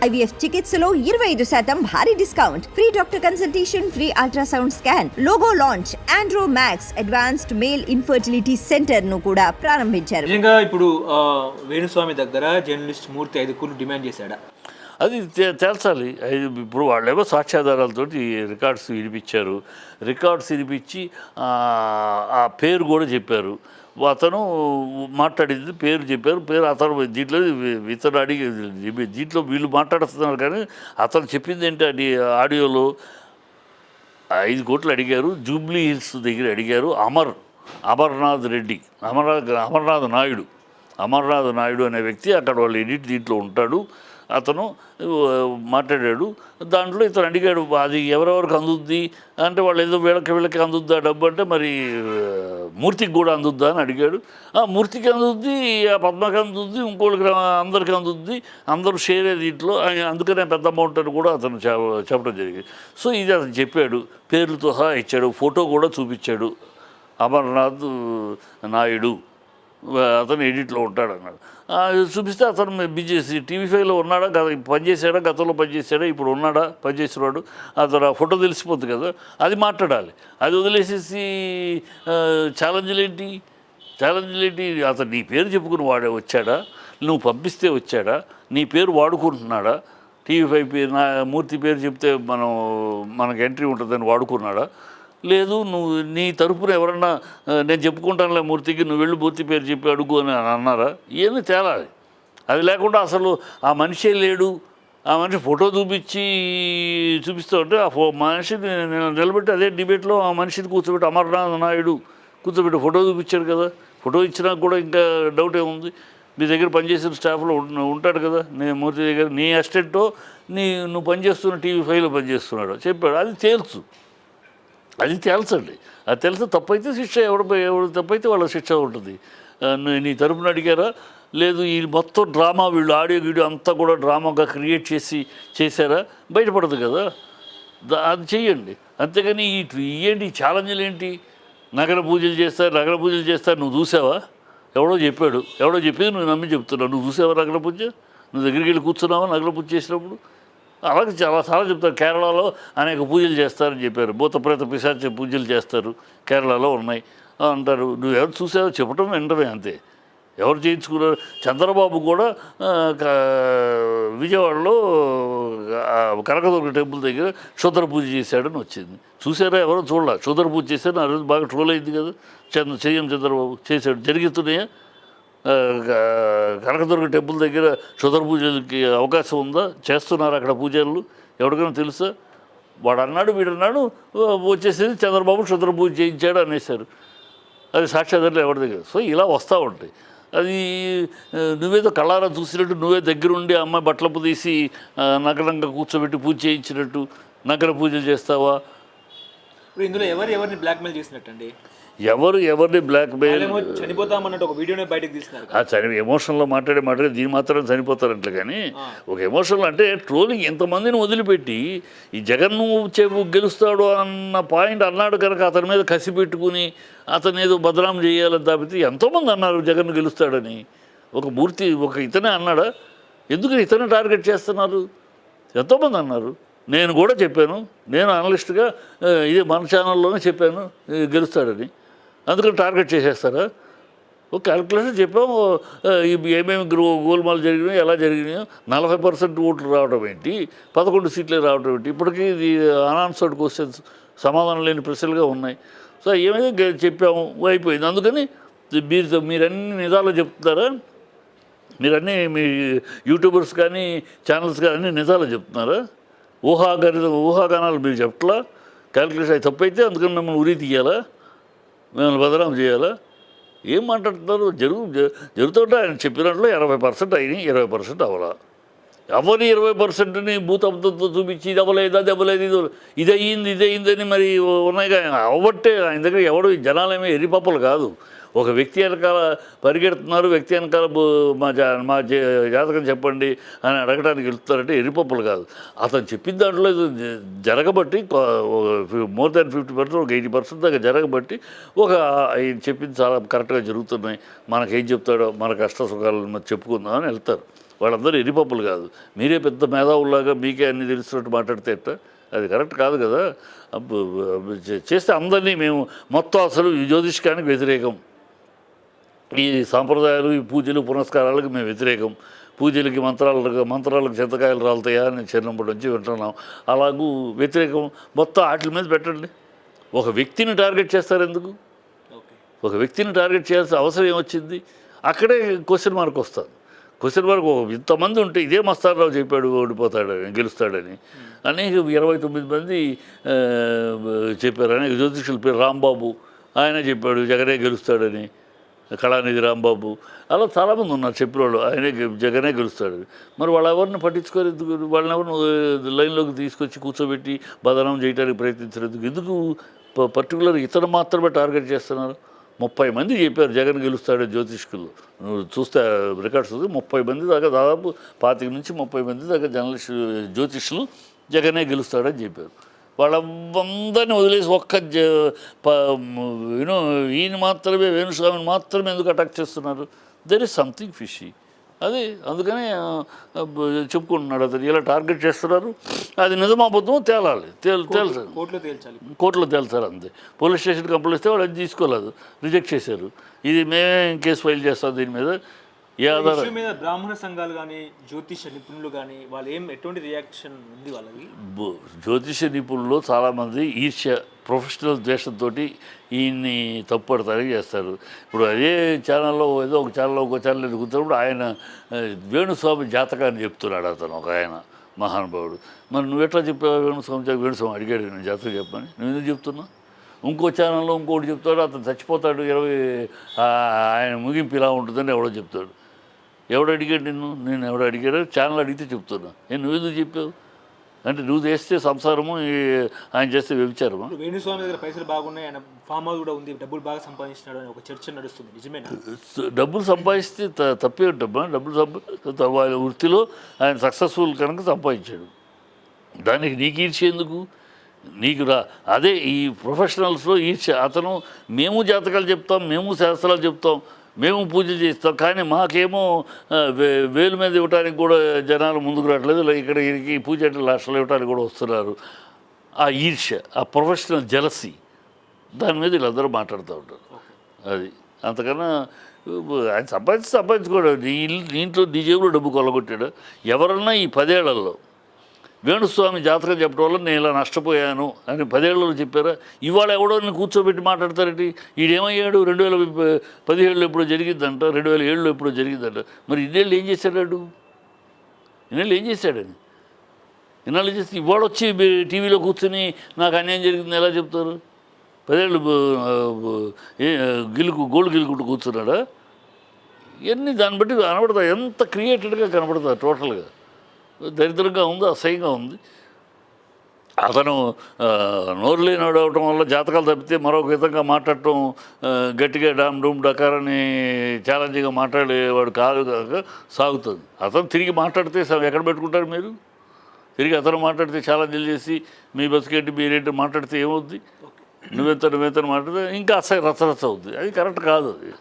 IVF చికిత్సలో 25% భారీ discount, free doctor consultation, free ultrasound scan, logo launch, Andro max advanced male infertility centre ను కూడా ప్రారంభించారు. నిజంగా ఇప్పుడు వేణుస్వామి దగ్గర జర్నలిస్ట్ మూర్తి 5 కోట్లు డిమాండ్ చేశాడా? అది తేల్చాలి. ఇప్పుడు వాళ్ళేమో సాక్ష్యాధారాలతోటి రికార్డ్స్ వినిపించారు. రికార్డ్స్ వినిపించి ఆ పేరు కూడా చెప్పారు. అతను మాట్లాడింది పేరు చెప్పారు. పేరు అతను దీంట్లో ఇతను అడిగి దీంట్లో వీళ్ళు మాట్లాడుతున్నారు కానీ అతను చెప్పింది ఏంటి ఆడియోలో 5 కోట్లు అడిగారు. జూబ్లీ హిల్స్ దగ్గర అడిగారు. అమర్నాథ్ రెడ్డి, అమర్నాథ్ నాయుడు అనే వ్యక్తి అక్కడ వాళ్ళు ఎడిట్ దీంట్లో ఉంటాడు. అతను మాట్లాడాడు. దాంట్లో ఇతను అడిగాడు అది ఎవరెవరికి అందుద్ది అంటే వాళ్ళు ఏదో వీళ్ళకి అందుద్దా డబ్బు అంటే మరి మూర్తికి కూడా అందుద్దా అని అడిగాడు. మూర్తికి అందుద్ది, ఆ పద్మకి అందుద్ది, ఇంకోళ్ళకి అందరికీ అందుద్ది, అందరూ షేర్ దీంట్లో, అందుకనే పెద్ద అమౌంట్ అని కూడా అతను చెప్పడం జరిగింది. సో ఇది అతను చెప్పాడు, పేర్లతో సహా ఇచ్చాడు, ఫోటో కూడా చూపించాడు. అమర్నాథ్ నాయుడు అతను ఎడిట్లో ఉంటాడు అన్నాడు. చూపిస్తే అతను బిజీ TV5లో ఉన్నాడా, పనిచేసాడా, గతంలో పనిచేసాడా, ఇప్పుడు ఉన్నాడా, పనిచేసేవాడు, అతను ఆ ఫోటో తెలిసిపోతుంది కదా, అది మాట్లాడాలి. అది వదిలేసేసి ఛాలెంజ్లు ఏంటి? అతను నీ పేరు చెప్పుకుని వాడే వచ్చాడా, నువ్వు పంపిస్తే వచ్చాడా, నీ పేరు వాడుకుంటున్నాడా, TV5 పేరు మూర్తి పేరు చెప్తే మనకు ఎంట్రీ ఉంటుందని వాడుకున్నాడా, లేదు నువ్వు నీ తరపున ఎవరన్నా నేను చెప్పుకుంటానులే మూర్తికి, నువ్వు వెళ్ళి మూర్తి పేరు చెప్పి అడుగు అని అన్నారా? ఏమీ తేలాలి. అది లేకుండా అసలు ఆ మనిషే లేడు, ఆ మనిషి ఫోటో చూపిస్తూ ఉంటే ఆ మనిషిని నిలబెట్టి అదే డిబేట్లో ఆ మనిషిని కూర్చోబెట్టి అమర్నాథ్ నాయుడు కూర్చోబెట్టి ఫోటో చూపించాడు కదా. ఫోటో ఇచ్చినా కూడా ఇంకా డౌట్ ఏముంది? మీ దగ్గర పనిచేసిన స్టాఫ్లో ఉంటాడు కదా, నేను మూర్తి దగ్గర నీ అసిస్టెంటో నువ్వు పనిచేస్తున్న TV5లో పనిచేస్తున్నాడు చెప్పాడు. అది తేల్చండి. అది తెలిస్తే తప్పైతే శిక్ష, ఎవడు తప్పైతే వాళ్ళ శిక్ష ఉంటుంది. నీ తరపున అడిగారా, లేదు ఈ మొత్తం డ్రామా వీళ్ళు ఆడియో వీడియో అంతా కూడా డ్రామాగా క్రియేట్ చేశారా, బయటపడదు కదా. అది చెయ్యండి. అంతేగాని ఏంటి ఛాలెంజ్లు ఏంటి? నగర పూజలు చేస్తారు, నువ్వు చూసావా? ఎవడో చెప్పింది నువ్వు నమ్మి చెప్తున్నావు. నువ్వు చూసావా నగర పూజ? నువ్వు దగ్గరికి వెళ్ళి కూర్చున్నావా నగర పూజ చేసినప్పుడు? అలాగే చాలా చెప్తారు. కేరళలో అనేక పూజలు చేస్తారని చెప్పారు. భూతప్రేత పిశాచ పూజలు చేస్తారు, కేరళలో ఉన్నాయి అంటారు. నువ్వు ఎవరు చూసావో చెప్పడం వినడమే, అంతే. ఎవరు చేయించుకున్నారు? చంద్రబాబు కూడా విజయవాడలో కనకదుర్గ టెంపుల్ దగ్గర క్షుద్ర పూజ చేశాడని వచ్చింది. చూసారా? ఎవరో చూడాల. క్షుద్ర పూజ చేశారని ఆ రోజు బాగా ట్రోల్ అయింది కదా. చంద్రబాబు చేశాడు. జరుగుతున్నాయా? కనకదుర్గ టెంపుల్ దగ్గర క్షుద్ర పూజలకి అవకాశం ఉందా? చేస్తున్నారు అక్కడ పూజలు? ఎవరికైనా తెలుసా? వాడు అన్నాడు, వీడన్నాడు, వచ్చేసేది చంద్రబాబు క్షుద్ర పూజ చేయించాడు అనేసారు. అది సాక్ష్యాధారాలు ఎవరి దగ్గర. సో ఇలా వస్తూ ఉంటాయి. అది నువ్వేదో కళ్ళారా చూసినట్టు, నువ్వే దగ్గరుండి అమ్మాయి బట్టలపు తీసి నగరంగా కూర్చోబెట్టి పూజ చేయించినట్టు నగర పూజలు చేస్తావా? ఇందులో ఎవరిని బ్లాక్మెయిల్ చేసినట్టండి? ఎవరిని బ్లాక్మెయిల్ చనిపోతామన్నట్టు ఒక వీడియోనే బయటకు తీస్తున్నారు. ఎమోషన్లో మాట్లాడే దీని మాత్రం చనిపోతారంటే. కానీ ఒక ఎమోషన్లో అంటే ట్రోలింగ్ ఎంతమందిని వదిలిపెట్టి ఈ జగన్ గెలుస్తాడు అన్న పాయింట్ అన్నాడు కనుక అతని మీద కసి పెట్టుకుని అతను ఏదో బదనాం చేయాలని తప్పితే ఎంతోమంది అన్నారు జగన్ గెలుస్తాడని. ఒక ఇతనే అన్నాడా? ఎందుకు ఇతనే టార్గెట్ చేస్తున్నారు? ఎంతోమంది అన్నారు. నేను కూడా చెప్పాను, నేను అనలిస్ట్గా ఇది మన ఛానల్లోనే చెప్పాను గెలుస్తాడని. అందుకని టార్గెట్ చేసేస్తారా? ఒక క్యాల్కులేషన్ చెప్పాము, ఏమేమి గోల్మాలు జరిగినాయో, ఎలా జరిగినాయో. 40% ఓట్లు రావడం ఏంటి, 11 సీట్లే రావడం ఏంటి? ఇప్పటికీ ఇది అనాన్సర్డ్ క్వశ్చన్స్, సమాధానం లేని ప్రశ్నలుగా ఉన్నాయి. సో ఏమైతే చెప్పాము, అయిపోయింది. అందుకని మీరన్నీ నిజాలు చెప్తున్నారా? మీ యూట్యూబర్స్ కానీ ఛానల్స్ కానీ అన్ని నిజాలు చెప్తున్నారా? ఊహాగానాలు మీరు చెప్పట్లా? క్యాల్కులేషన్ అవి తప్పైతే అందుకని మిమ్మల్ని ఉరి తీయాలా, మిమ్మల్ని బదనాం చేయాలా? ఏం మాట్లాడుతున్నారు? జరుగుతుంటే ఆయన చెప్పినట్లు 80% అయినాయి, 20% అవ్వాలా. ఎవరి 20%ని భూతత్వంతో చూపించి ఇది అవ్వలేదు, అది అవ్వలేదు, ఇది అయ్యిందని మరి ఉన్నాయి. అవ్వట్టే ఆయన దగ్గర ఎవడు జనాలేమీ ఎరిపప్పలు కాదు. ఒక వ్యక్తి వెనకాల పరిగెడుతున్నారు, వ్యక్తి వెనకాల మా జాతకం చెప్పండి అని అడగడానికి వెళ్తున్నారంటే ఎరిపప్పులు కాదు. అతను చెప్పిన దాంట్లో జరగబట్టి మోర్ దాన్ 50%, ఒక 80% దాకా జరగబట్టి ఆయన చెప్పింది చాలా కరెక్ట్గా జరుగుతున్నాయి, మనకేం చెప్తాడో మన కష్ట సుఖాలను చెప్పుకుందామని వెళ్తారు. వాళ్ళందరూ ఎరిపప్పులు కాదు. మీరే పెద్ద మేధావుల్లాగా మీకే అన్ని తెలుస్తున్నట్టు మాట్లాడితే ఎట్ట? అది కరెక్ట్ కాదు కదా. చేస్తే అందరినీ మేము మొత్తం అసలు ఈ జ్యోతిష్కానికి వ్యతిరేకం, ఈ సాంప్రదాయాలు, ఈ పూజలు పునస్కారాలకు మేము వ్యతిరేకం, పూజలకి మంత్రాలకు చింతకాయలు రాలుతాయా అని చిన్నప్పటి నుంచి వింటున్నాం, అలాగూ వ్యతిరేకం మొత్తం వాటి మీద పెట్టండి. ఒక వ్యక్తిని టార్గెట్ చేస్తారు ఎందుకు? ఒక వ్యక్తిని టార్గెట్ చేయాల్సిన అవసరం ఏమొచ్చింది? అక్కడే క్వశ్చన్ మార్క్ వస్తుంది. క్వశ్చన్ మార్క్ ఇంతమంది ఉంటే ఇదే మస్తానరావు చెప్పాడు ఓడిపోతాడని, గెలుస్తాడని. అనేక 29 మంది చెప్పారు. అనేక జ్యోతిషుల పేరు రాంబాబు, ఆయన చెప్పాడు జగనే గెలుస్తాడని, కళానిధి రాంబాబు, అలా చాలామంది ఉన్నారు చెప్పినవాళ్ళు ఆయనే జగనే గెలుస్తాడు. మరి వాళ్ళు ఎవరిని పట్టించుకోరు ఎందుకు? వాళ్ళని ఎవరిని లైన్లోకి తీసుకొచ్చి కూర్చోబెట్టి బదనాం చేయడానికి ప్రయత్నించలేదు ఎందుకు? పర్టికులర్ ఇతను మాత్రమే టార్గెట్ చేస్తున్నారు. 30 మంది చెప్పారు జగన్ గెలుస్తాడు జ్యోతిష్కులు. నువ్వు చూస్తే రికార్డ్స్ 30 మంది దాకా, దాదాపు 25 నుంచి 30 మంది దాకా జ్యోతిష్యులు జగనే గెలుస్తాడని చెప్పారు. వాళ్ళందరినీ వదిలేసి ఈయన మాత్రమే, వేణుస్వామిని మాత్రమే ఎందుకు అటాక్ చేస్తున్నారు? There is something fishy. అది అందుకనే చెప్పుకుంటున్నాడు అతను ఇలా టార్గెట్ చేస్తున్నారు. అది నిజమాబద్ధమో తేలాలి, తేల్చాలి, కోర్టులో తేల్చాలి అంతే. పోలీస్ స్టేషన్ కంప్లైంట్ ఇస్తే వాళ్ళు అది తీసుకోలేదు, రిజెక్ట్ చేశారు. ఇది మేమే కేసు ఫైల్ చేస్తాం దీని మీద. మీద బ్రాహ్మణ సంఘాలు కానీ జ్యోతిష నిపుణులు కానీ వాళ్ళు ఎటువంటి రియాక్షన్ ఉంది వాళ్ళకి? జ్యోతిష నిపుణులు చాలామంది ఈర్ష్య, ప్రొఫెషనల్ ద్వేషంతో ఈయన్ని తప్పుపడతానికి చేస్తారు. ఇప్పుడు అదే ఛానల్లో ఏదో ఒక ఛానల్లో ఒక ఛానల్ ఎదుగుతున్నప్పుడు ఆయన వేణుస్వామి జాతకాన్ని చెప్తున్నాడు అతను, ఒక ఆయన మహానుభావుడు. మరి నువ్వు ఎట్లా చెప్పావు వేణుస్వామి అడిగాడు నేను జాతకం చెప్పని, నువ్వు ఎందుకు చెప్తున్నా? ఇంకో ఛానల్లో ఇంకోటి చెప్తాడు, అతను చచ్చిపోతాడు, ఆయన ముగింపు ఇలా ఉంటుందని ఎవడో చెప్తాడు. ఎవడు అడిగాడు నేను ఎవడో అడిగాడు? ఛానల్ అడిగితే చెప్తున్నా. నువ్వు ఎందుకు చెప్పావు అంటే నువ్వు చేస్తే సంసారము, ఆయన చేస్తే వ్యభిచారము. వేణుస్వామి దగ్గర పైసలు బాగున్నాయి, ఆయన ఫామ్ హౌస్ కూడా ఉంది, డబ్బులు బాగా సంపాదించినాడు అని ఒక చర్చ నడుస్తుంది, నిజమేనా? డబ్బులు సంపాదిస్తే తప్పే ఉంటమ్మా. వాళ్ళ వృత్తిలో ఆయన సక్సెస్ఫుల్ కనుక సంపాదించాడు. దానికి నీకు ఈర్ష్య ఎందుకు? నీకు అదే ఈ ప్రొఫెషనల్స్లో ఈర్ష్య. అతను మేము జాతకాలు చెప్తాం, మేము శాస్త్రాలు చెప్తాం, మేము పూజ చేస్తాం, కానీ మాకేమో వేలు మీద ఇవ్వడానికి కూడా జనాలు ముందుకు రావట్లేదు, ఇక్కడికి పూజ అంటే లక్షలు ఇవ్వడానికి కూడా వస్తున్నారు. ఆ ఈర్ష్య, ఆ ప్రొఫెషనల్ జెలసీ, దాని మీద వీళ్ళందరూ మాట్లాడుతూ ఉంటారు. అది అంతకన్నా ఆయన సంపాదించుకోవడం. నీ ఇంట్లో నీ జేబులో డబ్బు కొల్లగొట్టాడు. ఎవరన్నా ఈ 10 ఏళ్లలో వేణుస్వామి జాతకం చెప్పడం వల్ల నేను ఇలా నష్టపోయాను అని 10 ఏళ్ళలో చెప్పారా? ఇవాళ ఎవడో నేను కూర్చోబెట్టి మాట్లాడతారండి. ఈడేమయ్యాడు? 2017లో ఎప్పుడో జరిగిందంట, 2007లో ఎప్పుడో జరిగిందంట. మరి ఇన్నేళ్ళు ఏం చేశాడు? ఇన్నేళ్ళు ఏం చేశాడని ఇన్నాళ్ళు చేస్తే ఇవాళ వచ్చి టీవీలో కూర్చొని నాకు అన్యాయం జరిగింది ఎలా చెప్తారు? 10 ఏళ్ళు గోల్డ్ గిలుకుంటూ కూర్చున్నాడా? ఇవన్నీ దాన్ని బట్టి కనబడతాయి. ఎంత క్రియేటెడ్గా కనబడతాయి. టోటల్గా దరిద్రంగా ఉంది, అసహ్యంగా ఉంది. అతను నోరు లేనివాడు అవటం వల్ల జాతకాలు తప్పితే మరొక విధంగా మాట్లాడటం, గట్టిగా డామ్ డూమ్ డకారని ఛాలెంజ్గా మాట్లాడేవాడు కాదు కాక సాగుతుంది. అతను తిరిగి మాట్లాడితే ఎక్కడ పెట్టుకుంటారు మీరు? తిరిగి అతను మాట్లాడితే ఛాలెంజ్లు చేసి మీ బతికేంటి మీరేంటి మాట్లాడితే ఏమవుద్ది? నువ్వెంత మాట్లాడితే ఇంకా అసహ్య రచ్చరచ్చ అవుద్ది. అది కరెక్ట్ కాదు. అది